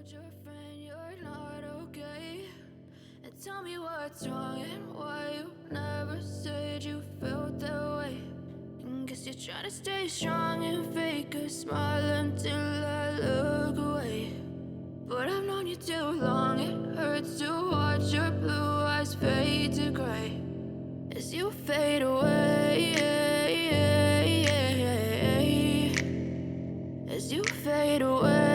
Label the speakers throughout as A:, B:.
A: told your friend you're not okay, and tell me what's wrong and why you never said you felt that way. And guess you're trying to stay strong and fake a smile until I look away. But I've known you too long, it hurts to watch your blue eyes fade to gray as you fade away, as you fade away.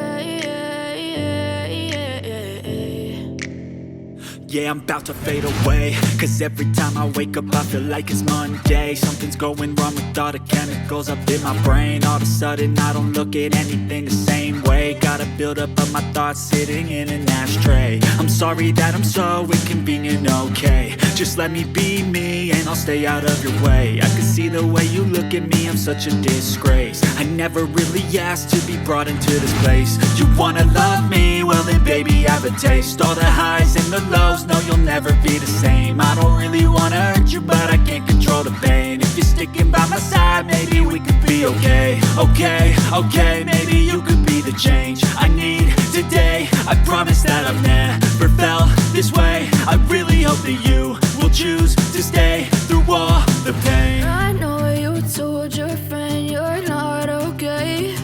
B: Yeah, I'm about to fade away, cause every time I wake up I feel like it's Monday. Something's going wrong with all the chemicals up in my brain. All of a sudden I don't look at anything the same way. Got a buildup of my thoughts sitting in an ashtray. I'm sorry that I'm so inconvenient, okay. Just let me be me and I'll stay out of your way. I can see the way you look at me, I'm such a disgrace. I never really asked to be brought into this place. You wanna love me? Well then baby, have a taste. All the highs and the lows, no, you'll never be the same. I don't really wanna hurt you, but I can't control the pain. If you're sticking by my side, maybe we could be okay. Okay, maybe you could be the change I need today. I promise that I've never felt this way. I really hope that you will choose to stay through all the pain.
A: I know you told your friend you're not okay,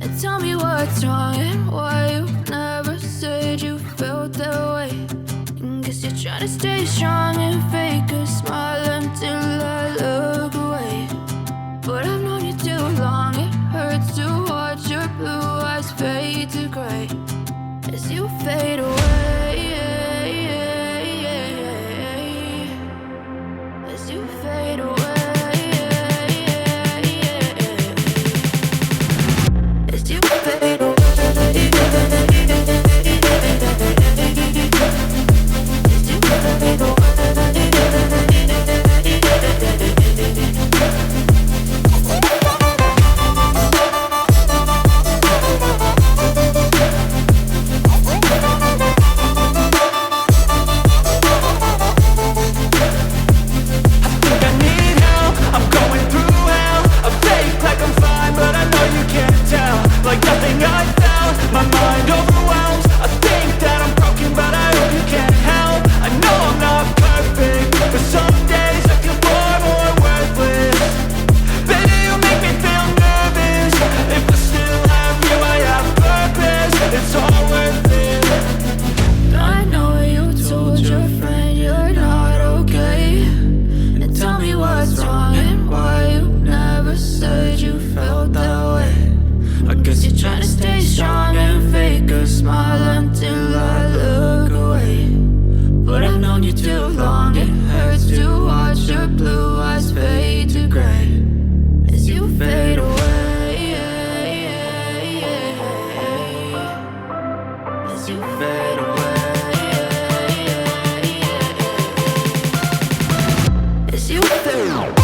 A: and tell me what's wrong and why you never said you felt that way. And guess you're trying to stay strong and fake a smile until I look away. But I've known you too long, it hurts to watch your blue eyes fade to gray as you fade away, as you fade away. As you fade away. As you fade away.